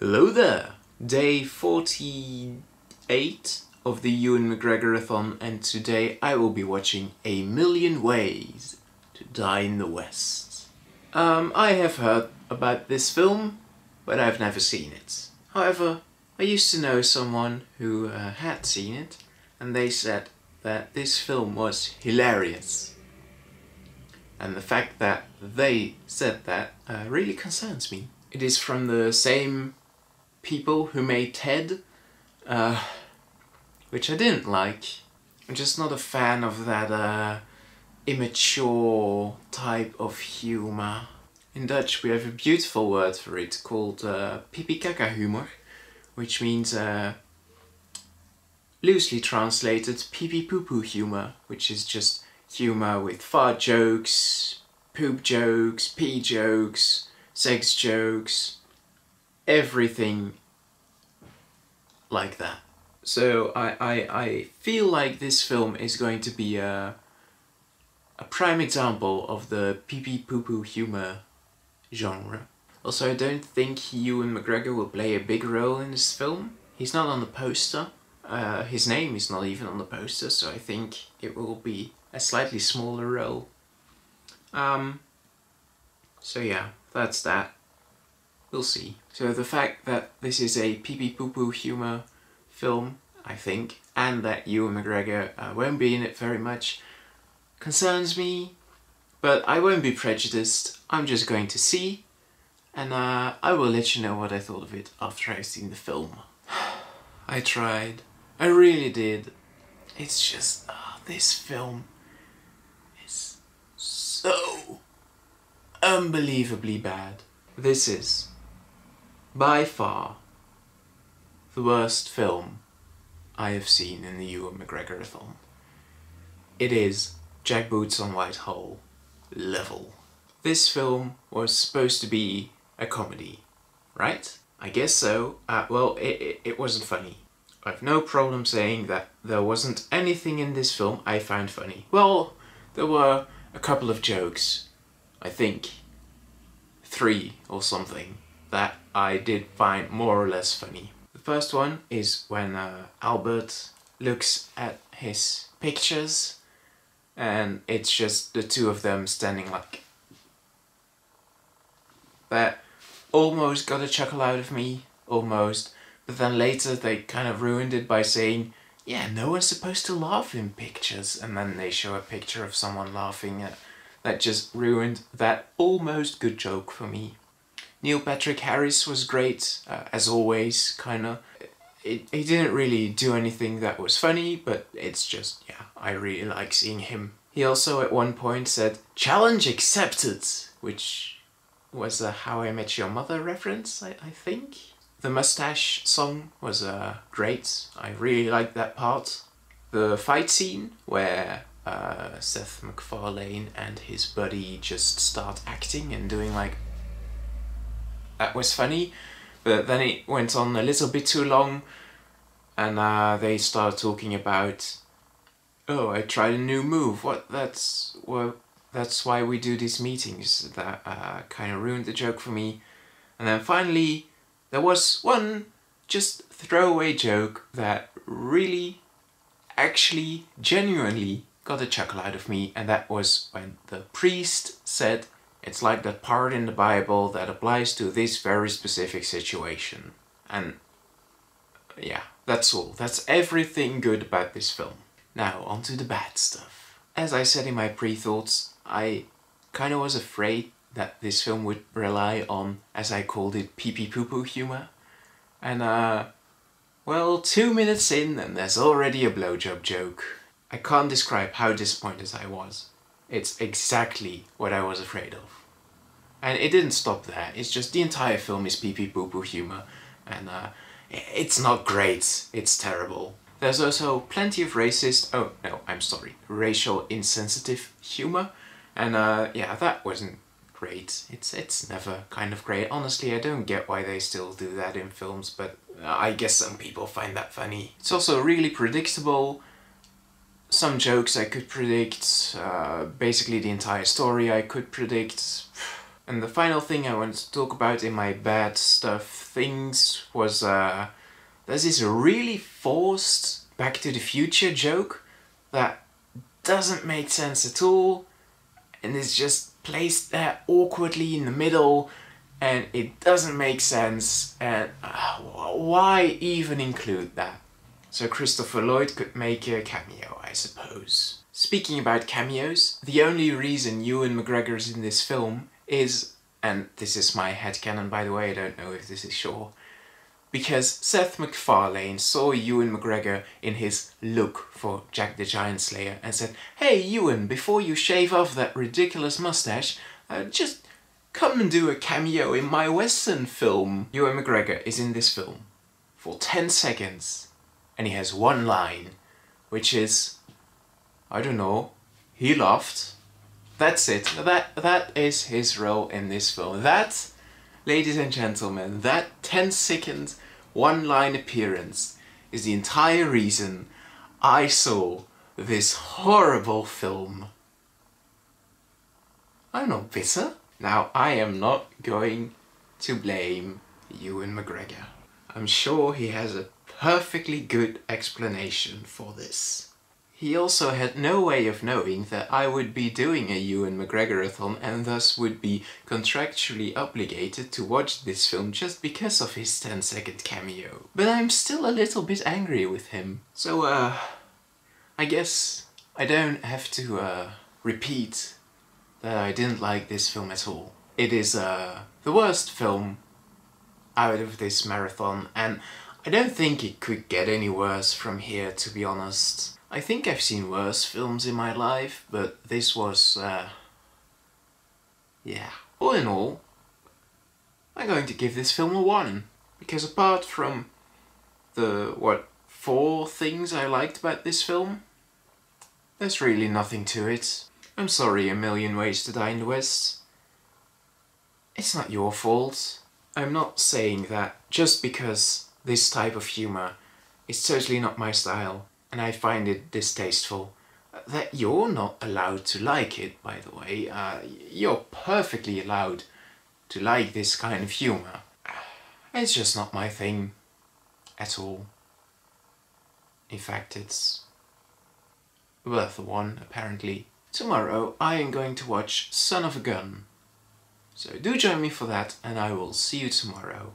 Hello there! Day 48 of the Ewan McGregor-a-thon, and today I will be watching A Million Ways to Die in the West. I have heard about this film, but I've never seen it. However, I used to know someone who had seen it, and they said that this film was hilarious. And the fact that they said that really concerns me. It is from the same people who made Ted, which I didn't like. I'm just not a fan of that immature type of humor. In Dutch we have a beautiful word for it called pipi-kaka humor, which means loosely translated pee-pee-poo-poo humor, which is just humor with fart jokes, poop jokes, pee jokes, sex jokes, everything like that. So I feel like this film is going to be a prime example of the pee-pee-poo-poo humor genre. Also, I don't think Ewan McGregor will play a big role in this film. He's not on the poster. His name is not even on the poster, so I think it will be a slightly smaller role. So yeah, that's that. We'll see. So the fact that this is a pee-pee-poo-poo humor film, I think, and that Ewan McGregor won't be in it very much, concerns me, but I won't be prejudiced. I'm just going to see, and I will let you know what I thought of it after I've seen the film. I tried. I really did. It's just, this film is so unbelievably bad. This is, by far, the worst film I have seen in the Ewan McGregor-a-thon. It is Jack Boots on Whitehall level. This film was supposed to be a comedy, right? I guess so. Well, it wasn't funny. I have no problem saying that there wasn't anything in this film I found funny. Well, there were a couple of jokes, I think 3 or something, that I did find more or less funny. The first one is when Albert looks at his pictures and it's just the two of them standing like that. Almost got a chuckle out of me, almost, but then later they kind of ruined it by saying, yeah, no one's supposed to laugh in pictures, and then they show a picture of someone laughing. That just ruined that almost good joke for me. Neil Patrick Harris was great, as always, kinda. He didn't really do anything that was funny, but it's just, yeah, I really like seeing him. He also at one point said, "Challenge accepted," which was a How I Met Your Mother reference, I think. The mustache song was great. I really liked that part. The fight scene where Seth MacFarlane and his buddy just start acting and doing like... that was funny, but then it went on a little bit too long, and they started talking about, oh, I tried a new move. That's why we do these meetings. That kind of ruined the joke for me. And then finally, there was one just throwaway joke that really, actually, genuinely got a chuckle out of me, and that was when the priest said, "It's like that part in the Bible that applies to this very specific situation." And yeah, that's all. That's everything good about this film. Now, on to the bad stuff. As I said in my pre-thoughts, I kind of was afraid that this film would rely on, as I called it, pee-pee-poo-poo humor. And well, 2 minutes in and there's already a blowjob joke. I can't describe how disappointed I was. It's exactly what I was afraid of. And it didn't stop there. It's just the entire film is pee-pee-poo-poo humor, and it's not great. It's terrible. There's also plenty of racial insensitive humor, and yeah, that wasn't great. It's never kind of great. Honestly, I don't get why they still do that in films, but I guess some people find that funny. It's also really predictable. Some jokes I could predict, basically the entire story I could predict. And the final thing I want to talk about in my bad stuff things was there's this really forced Back to the Future joke that doesn't make sense at all, and it's just placed there awkwardly in the middle, and it doesn't make sense, and why even include that? So Christopher Lloyd could make a cameo, I suppose. Speaking about cameos, the only reason Ewan McGregor is in this film is, and this is my headcanon by the way, I don't know if this is sure, because Seth MacFarlane saw Ewan McGregor in his look for Jack the Giant Slayer and said, "Hey Ewan, before you shave off that ridiculous mustache, just come and do a cameo in my Western film." Ewan McGregor is in this film for 10 seconds and he has one line, which is, I don't know, he laughed. That's it. That is his role in this film. That, ladies and gentlemen, that 10-second one-line appearance is the entire reason I saw this horrible film. I'm not bitter. Now, I am not going to blame Ewan McGregor. I'm sure he has a perfectly good explanation for this. He also had no way of knowing that I would be doing a Ewan McGregor-a-thon and thus would be contractually obligated to watch this film just because of his 10-second cameo. But I'm still a little bit angry with him. So, I guess I don't have to, repeat that I didn't like this film at all. It is, the worst film out of this marathon, and I don't think it could get any worse from here, to be honest. I think I've seen worse films in my life, but this was, yeah. All in all, I'm going to give this film a 1. Because apart from the, 4 things I liked about this film, there's really nothing to it. I'm sorry, A Million Ways to Die in the West. It's not your fault. I'm not saying that just because this type of humour is totally not my style, and I find it distasteful, that you're not allowed to like it, by the way. You're perfectly allowed to like this kind of humour. It's just not my thing at all. In fact, it's worth a 1, apparently. Tomorrow I am going to watch Son of a Gun. So do join me for that, and I will see you tomorrow.